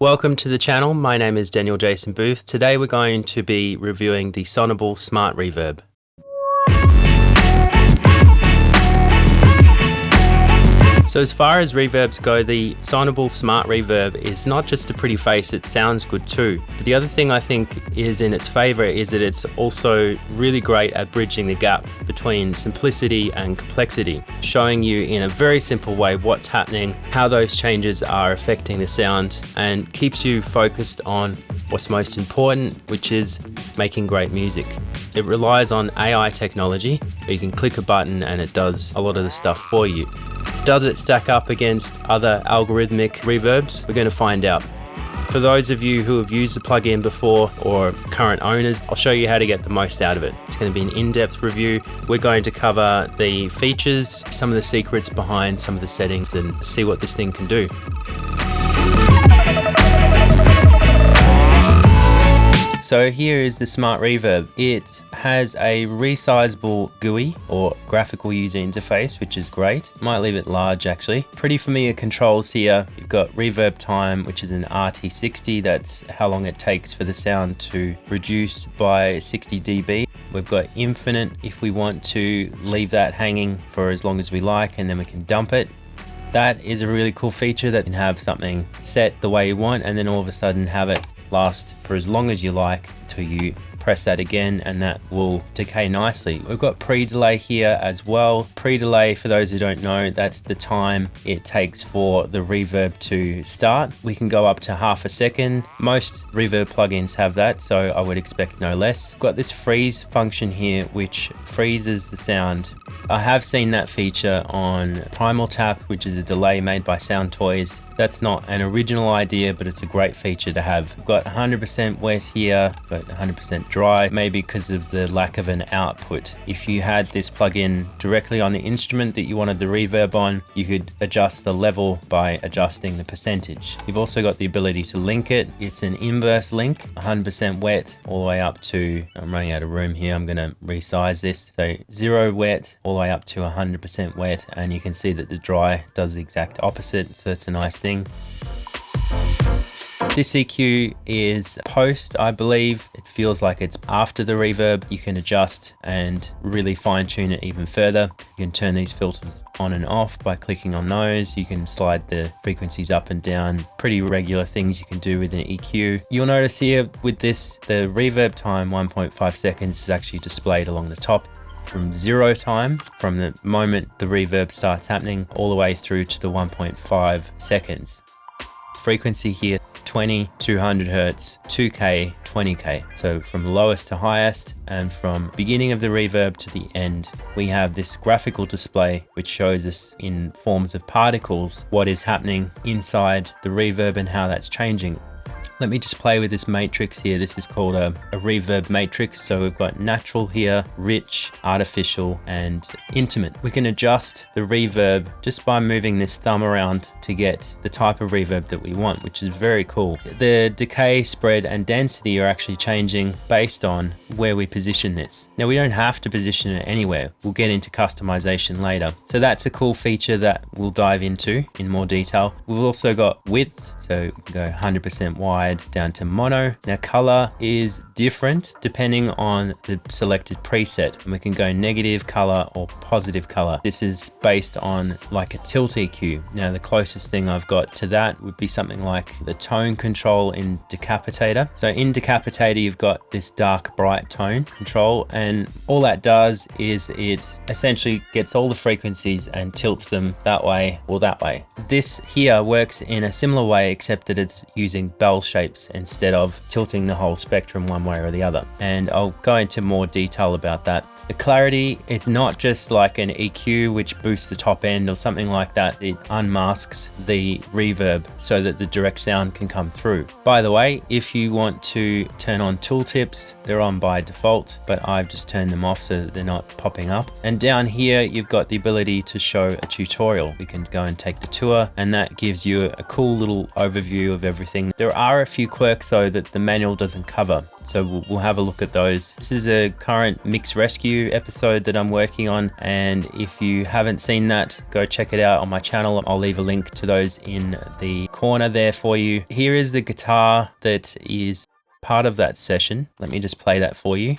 Welcome to the channel. My name is Daniel Jason Booth. Today we're going to be reviewing the Sonible SmartReverb. So as far as reverbs go, the Sonible SmartReverb is not just a pretty face, it sounds good too. But the other thing I think is in its favor is that it's also really great at bridging the gap between simplicity and complexity, showing you in a very simple way what's happening, how those changes are affecting the sound, and keeps you focused on what's most important, which is making great music. It relies on AI technology, where you can click a button and it does a lot of the stuff for you. Does it stack up against other algorithmic reverbs? We're going to find out. For those of you who have used the plugin before or current owners, I'll show you how to get the most out of it. It's going to be an in-depth review. We're going to cover the features, some of the secrets behind some of the settings, and see what this thing can do. So here is the SmartReverb. It has a resizable GUI or graphical user interface, which is great. Might leave it large actually. Pretty familiar controls here. You've got reverb time, which is an RT60. That's how long it takes for the sound to reduce by 60 dB. We've got infinite if we want to leave that hanging for as long as we like, and then we can dump it. That is a really cool feature, that you can have something set the way you want and then all of a sudden have it last for as long as you like till you press that again, and that will decay nicely. We've got pre-delay here as well. Pre-delay, for those who don't know, that's the time it takes for the reverb to start. We can go up to half a second. Most reverb plugins have that, so I would expect no less. We've got this freeze function here, which freezes the sound. I have seen that feature on Primal Tap, which is a delay made by Sound Toys. That's not an original idea, but it's a great feature to have. We've got 100% wet here, but 100% dry, maybe because of the lack of an output. If you had this plugin directly on the instrument that you wanted the reverb on, you could adjust the level by adjusting the percentage. You've also got the ability to link it. It's an inverse link, 100% wet all the way up to, I'm running out of room here, I'm gonna resize this. So 0 wet all the way up to 100% wet, and you can see that the dry does the exact opposite, so it's a nice thing. This EQ is post, I believe. It feels like it's after the reverb. You can adjust and really fine tune it even further. You can turn these filters on and off by clicking on those. You can slide the frequencies up and down. Pretty regular things you can do with an EQ. You'll notice here with this, the reverb time, 1.5 seconds, is actually displayed along the top. From 0 time, from the moment the reverb starts happening, all the way through to the 1.5 seconds. Frequency here, 20, 200 Hertz, 2K, 20K. So from lowest to highest, and from beginning of the reverb to the end, we have this graphical display which shows us in forms of particles what is happening inside the reverb and how that's changing. Let me just play with this matrix here. This is called a reverb matrix. So we've got natural here, rich, artificial, and intimate. We can adjust the reverb just by moving this thumb around to get the type of reverb that we want, which is very cool. The decay, spread, and density are actually changing based on where we position this. Now we don't have to position it anywhere. We'll get into customization later. So that's a cool feature that we'll dive into in more detail. We've also got width, so we can go 100% wide down to mono. Now color is different depending on the selected preset, and we can go negative color or positive color. This is based on like a tilt EQ. Now the closest thing I've got to that would be something like the tone control in Decapitator. So in Decapitator you've got this dark bright tone control, and all that does is it essentially gets all the frequencies and tilts them that way or that way. This here works in a similar way, except that it's using bell shapes instead of tilting the whole spectrum one way or the other. And I'll go into more detail about that. The clarity, it's not just like an EQ which boosts the top end or something like that. It unmasks the reverb so that the direct sound can come through. By the way, if you want to turn on tooltips, they're on by default, but I've just turned them off so that they're not popping up. And down here, you've got the ability to show a tutorial. We can go and take the tour, and that gives you a cool little overview of everything. There are a few quirks though that the manual doesn't cover. So we'll have a look at those. This is a current mix rescue episode that I'm working on. And if you haven't seen that, go check it out on my channel. I'll leave a link to those in the corner there for you. Here is the guitar that is part of that session. Let me just play that for you.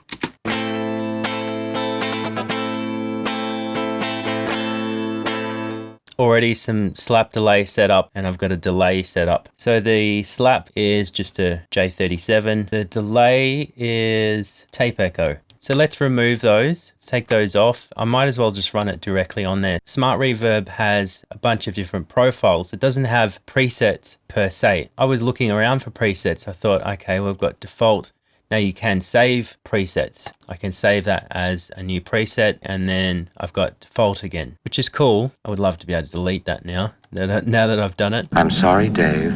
Already some slap delay set up, and I've got a delay set up. So the slap is just a J37. The delay is tape echo. So let's remove those, take those off. I might as well just run it directly on there. SmartReverb has a bunch of different profiles. It doesn't have presets per se. I was looking around for presets. I thought, okay, we've got default. Now you can save presets. I can save that as a new preset, and then I've got default again, which is cool. I would love to be able to delete that now that I've done it. I'm sorry, Dave.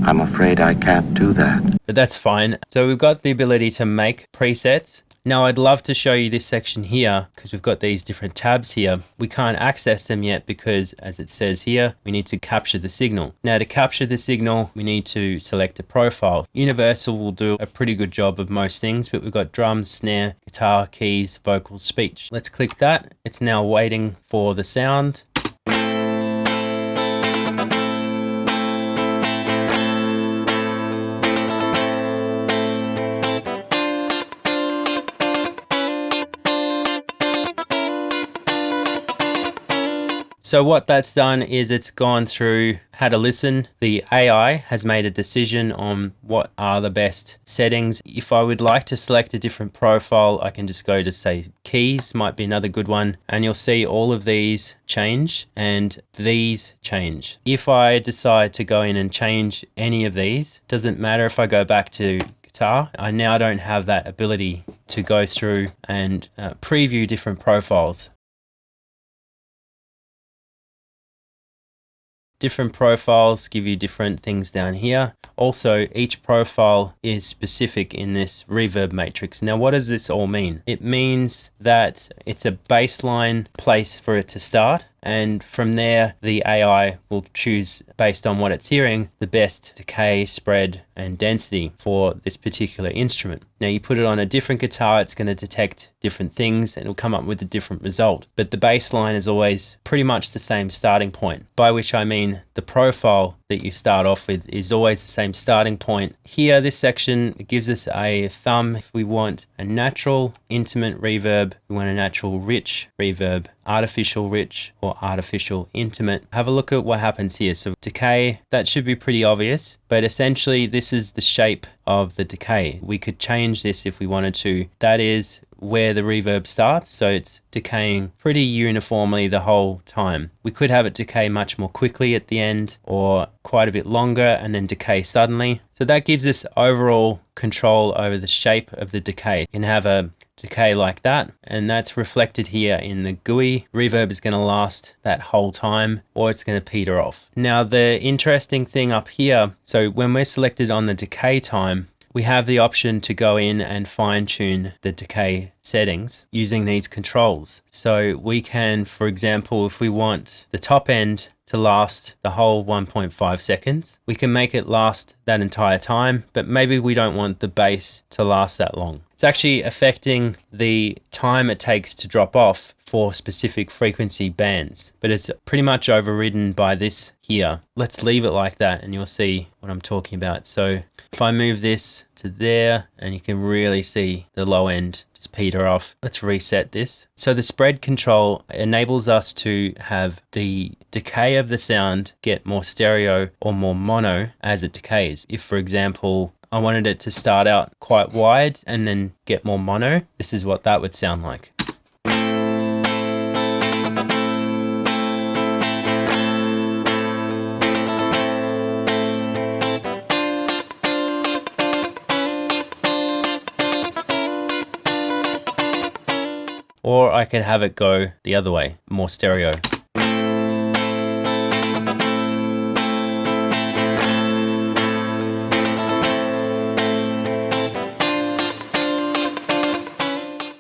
I'm afraid I can't do that. But that's fine. So we've got the ability to make presets. Now I'd love to show you this section here because we've got these different tabs here. We can't access them yet because, as it says here, we need to capture the signal. Now to capture the signal, we need to select a profile. Universal will do a pretty good job of most things, but we've got drums, snare, guitar, keys, vocals, speech. Let's click that. It's now waiting for the sound. So what that's done is it's gone through, had a listen. The AI has made a decision on what are the best settings. If I would like to select a different profile, I can just go to, say, keys might be another good one. And you'll see all of these change and these change. If I decide to go in and change any of these, doesn't matter if I go back to guitar, I now don't have that ability to go through and preview different profiles. Different profiles give you different things down here. Also, each profile is specific in this reverb matrix. Now, what does this all mean? It means that it's a baseline place for it to start. And from there, the AI will choose, based on what it's hearing, the best decay, spread, and density for this particular instrument. Now you put it on a different guitar, it's going to detect different things and it'll come up with a different result. But the baseline is always pretty much the same starting point, by which I mean the profile that you start off with is always the same starting point. Here, this section gives us a thumb if we want a natural, intimate reverb, we want a natural, rich reverb, artificial rich, or artificial intimate. Have a look at what happens here. So decay, that should be pretty obvious, but essentially this is the shape of the decay. We could change this if we wanted to. That is where the reverb starts, so it's decaying pretty uniformly the whole time. We could have it decay much more quickly at the end, or quite a bit longer and then decay suddenly. So that gives us overall control over the shape of the decay. You can have a decay like that, and that's reflected here in the GUI. Reverb is going to last that whole time, or it's going to peter off. Now the interesting thing up here, so when we're selected on the decay time, we have the option to go in and fine tune the decay settings using these controls. So we can, for example, if we want the top end to last the whole 1.5 seconds, we can make it last that entire time, but maybe we don't want the bass to last that long. It's actually affecting the time it takes to drop off for specific frequency bands, but it's pretty much overridden by this here. Let's leave it like that and you'll see what I'm talking about. So if I move this to there, and you can really see the low end just peter off. Let's reset this. So the spread control enables us to have the decay of the sound get more stereo or more mono as it decays. If, for example, I wanted it to start out quite wide and then get more mono, this is what that would sound like. Or I could have it go the other way, more stereo.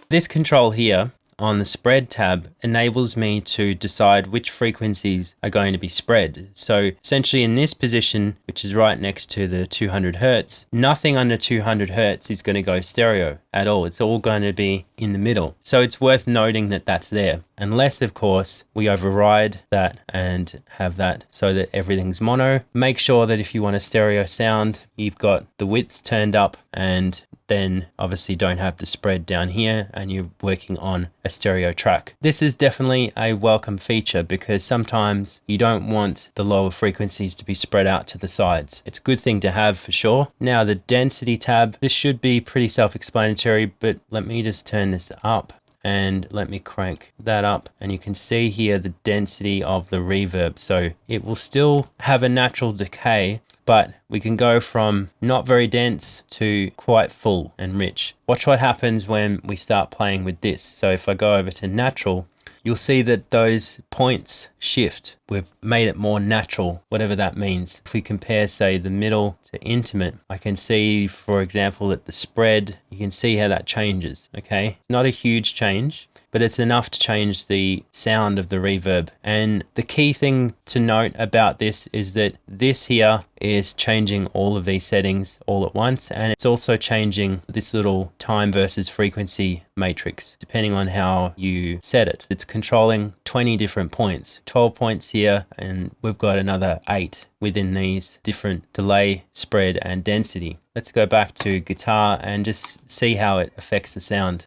This control here, on the spread tab enables me to decide which frequencies are going to be spread. So essentially in this position, which is right next to the 200 Hertz, nothing under 200 Hertz is going to go stereo at all. It's all going to be in the middle. So it's worth noting that that's there. Unless, of course, we override that and have that so that everything's mono. Make sure that if you want a stereo sound, you've got the widths turned up, and then obviously don't have the spread down here and you're working on a stereo track. This is definitely a welcome feature because sometimes you don't want the lower frequencies to be spread out to the sides. It's a good thing to have for sure. Now the density tab, this should be pretty self-explanatory, but let me just turn this up. And let me crank that up, and you can see here the density of the reverb. So it will still have a natural decay, but we can go from not very dense to quite full and rich. Watch what happens when we start playing with this. So if I go over to natural, you'll see that those points shift. We've made it more natural, whatever that means. If we compare, say, the middle to intimate, I can see, for example, that the spread, you can see how that changes, okay? It's not a huge change, but it's enough to change the sound of the reverb. And the key thing to note about this is that this here is changing all of these settings all at once, and it's also changing this little time versus frequency matrix depending on how you set it. It's controlling 20 different points, 12 points here, and we've got another 8 within these different delay, spread, and density. Let's go back to guitar and just see how it affects the sound.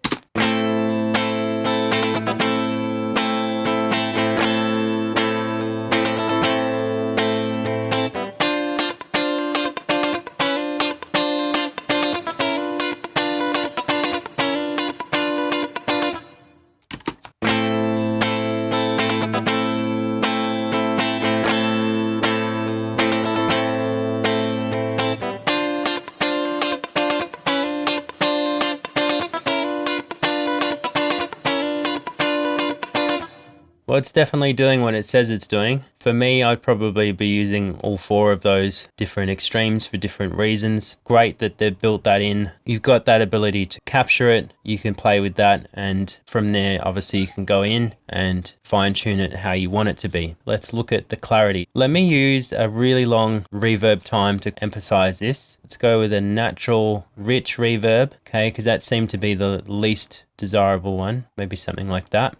Well, it's definitely doing what it says it's doing. For me, I'd probably be using all 4 of those different extremes for different reasons. Great that they've built that in. You've got that ability to capture it. You can play with that, and from there, obviously you can go in and fine tune it how you want it to be. Let's look at the clarity. Let me use a really long reverb time to emphasize this. Let's go with a natural rich reverb, okay, because that seemed to be the least desirable one. Maybe something like that.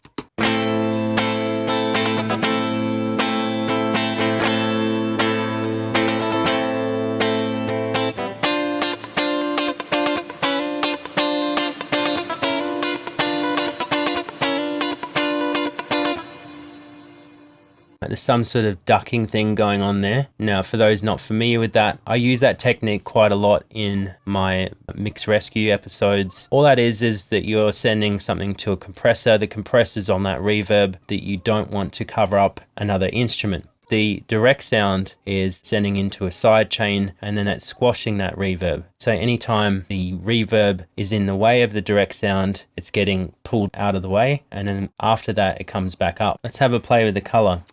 There's some sort of ducking thing going on there. Now, for those not familiar with that, I use that technique quite a lot in my mix rescue episodes. All that is that you're sending something to a compressor. The compressor's on that reverb that you don't want to cover up another instrument. The direct sound is sending into a side chain, and then that's squashing that reverb. So anytime the reverb is in the way of the direct sound, it's getting pulled out of the way, and then after that it comes back up. Let's have a play with the color.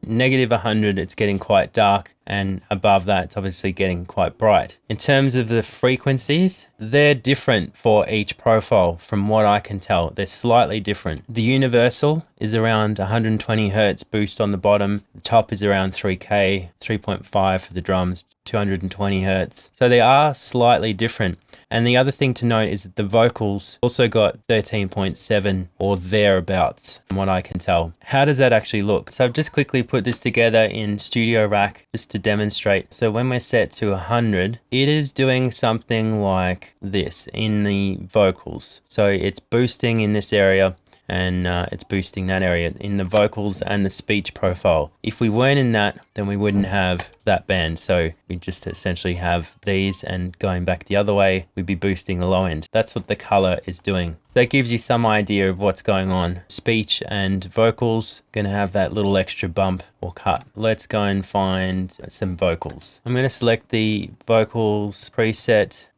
Negative 100, it's getting quite dark, and above that, it's obviously getting quite bright. In terms of the frequencies, they're different for each profile from what I can tell. They're slightly different. The universal is around 120 Hertz boost on the bottom. The top is around 3K, 3.5 for the drums, 220 Hertz. So they are slightly different. And the other thing to note is that the vocals also got 13.7 or thereabouts from what I can tell. How does that actually look? So I've just quickly put this together in Studio Rack just to demonstrate. So when we're set to 100, it is doing something like this in the vocals. So it's boosting in this area, and it's boosting that area in the vocals and the speech profile. If we weren't in that, then we wouldn't have that band. So we just essentially have these, and going back the other way, we'd be boosting the low end. That's what the color is doing. So that gives you some idea of what's going on. Speech and vocals gonna have that little extra bump or cut. Let's go and find some vocals. I'm gonna select the vocals preset.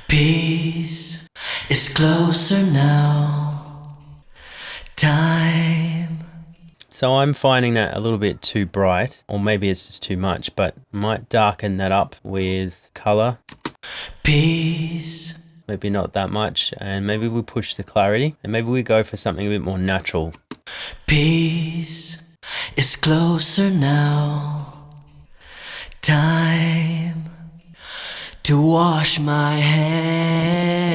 Peace is closer now. Time. So I'm finding that a little bit too bright, or maybe it's just too much, but might darken that up with color. Peace. Maybe not that much, and maybe we push the clarity, and maybe we go for something a bit more natural. Peace is closer now. Time to wash my hands.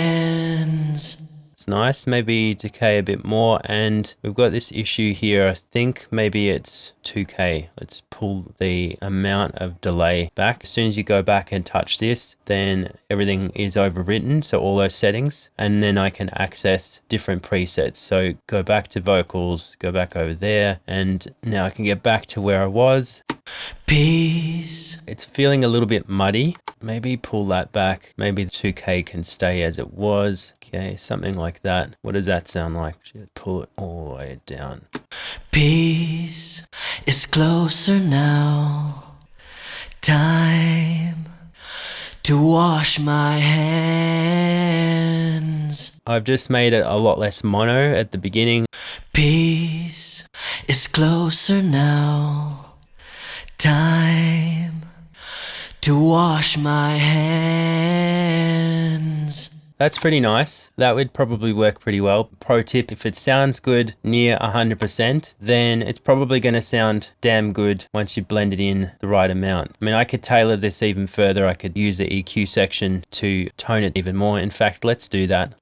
It's nice. Maybe decay a bit more, and we've got this issue here. I think maybe it's 2K. Let's pull the amount of delay back. As soon as you go back and touch this, then everything is overwritten, so all those settings, and then I can access different presets. So go back to vocals, go back over there, and now I can get back to where I was. Peace. It's feeling a little bit muddy. Maybe pull that back. Maybe the 2K can stay as it was. Okay, something like that. What does that sound like? Just pull it all the way down. Peace is closer now. Time to wash my hands. I've just made it a lot less mono at the beginning. Peace is closer now. Time to wash my hands. That's pretty nice. That would probably work pretty well. Pro tip, if it sounds good near 100%, then it's probably going to sound damn good once you blend it in the right amount. I mean, I could tailor this even further. I could use the EQ section to tone it even more. In fact, let's do that.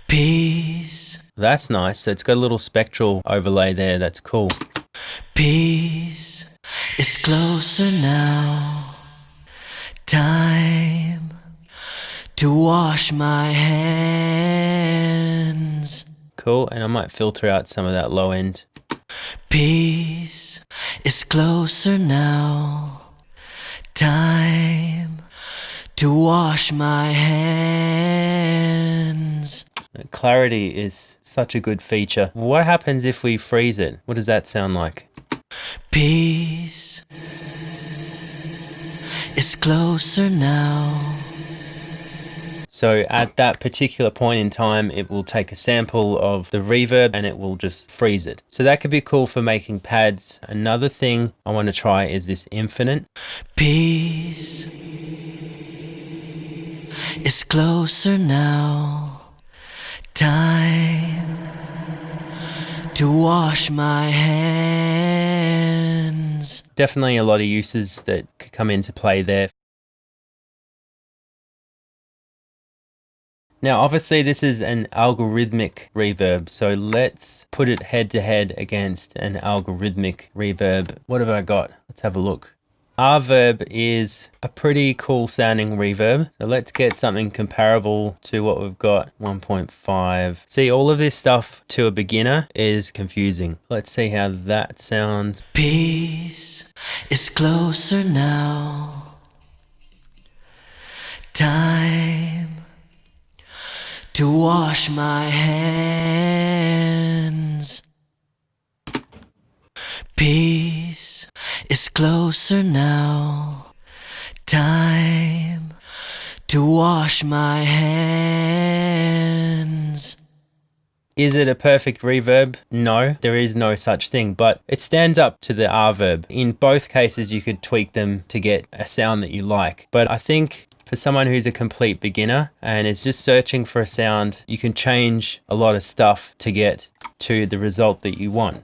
Peace. That's nice. So it's got a little spectral overlay there. That's cool. Peace is closer now. Time to wash my hands. Cool. And I might filter out some of that low end. Peace is closer now. Time to wash my hands. Clarity is such a good feature. What happens if we freeze it? What does that sound like? Peace is closer now. So at that particular point in time, it will take a sample of the reverb and it will just freeze it. So that could be cool for making pads. Another thing I want to try is this infinite. Peace is closer now. Time to wash my hands. Definitely a lot of uses that could come into play there. Now, obviously this is an algorithmic reverb, so let's put it head to head against an algorithmic reverb. What have I got? Let's have a look. Reverb is a pretty cool sounding reverb. So let's get something comparable to what we've got, 1.5. See, all of this stuff to a beginner is confusing. Let's see how that sounds. Peace is closer now. Time to wash my hands. Peace is closer now. Time to wash my hands. Is it a perfect reverb? No, there is no such thing, but it stands up to the reverb. In both cases, you could tweak them to get a sound that you like. But I think for someone who's a complete beginner and is just searching for a sound, you can change a lot of stuff to get to the result that you want.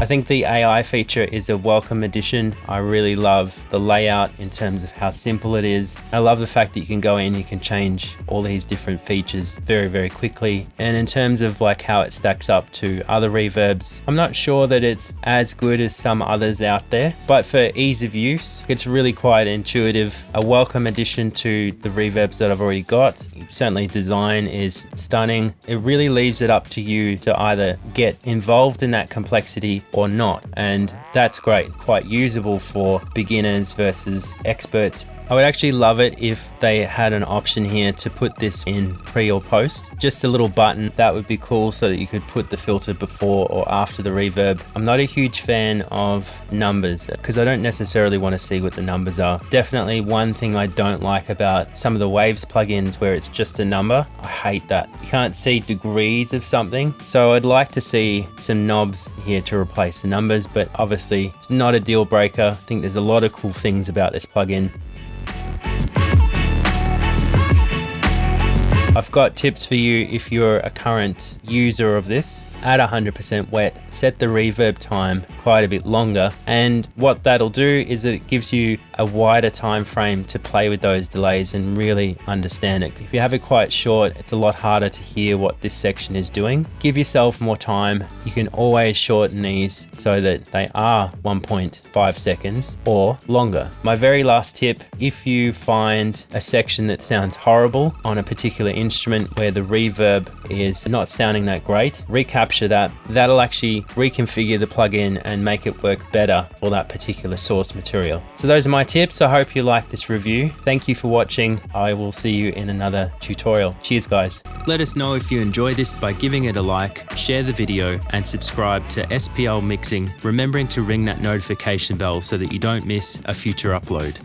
I think the AI feature is a welcome addition. I really love the layout in terms of how simple it is. I love the fact that you can go in, you can change all these different features very, very quickly. And in terms of like how it stacks up to other reverbs, I'm not sure that it's as good as some others out there, but for ease of use, it's really quite intuitive. A welcome addition to the reverbs that I've already got. Certainly design is stunning. It really leaves it up to you to either get involved in that complexity or not, and that's great. Quite usable for beginners versus experts. I would actually love it if they had an option here to put this in pre or post. Just a little button, that would be cool, so that you could put the filter before or after the reverb. I'm not a huge fan of numbers because I don't necessarily want to see what the numbers are. Definitely one thing I don't like about some of the Waves plugins where it's just a number. I hate that. You can't see degrees of something. So I'd like to see some knobs here to replace the numbers, but obviously it's not a deal breaker. I think there's a lot of cool things about this plugin. I've got tips for you if you're a current user of this. At 100% wet, set the reverb time quite a bit longer, and what that'll do is that it gives you a wider time frame to play with those delays and really understand it. If you have it quite short, it's a lot harder to hear what this section is doing. Give yourself more time. You can always shorten these so that they are 1.5 seconds or longer. My very last tip, if you find a section that sounds horrible on a particular instrument where the reverb is not sounding that great, recapture that. That'll actually reconfigure the plugin and make it work better for that particular source material. So those are my tips. I hope you like this review. Thank you for watching. I will see you in another tutorial. Cheers, guys. Let us know if you enjoy this by giving it a like, share the video, and subscribe to SPL Mixing, remembering to ring that notification bell so that you don't miss a future upload.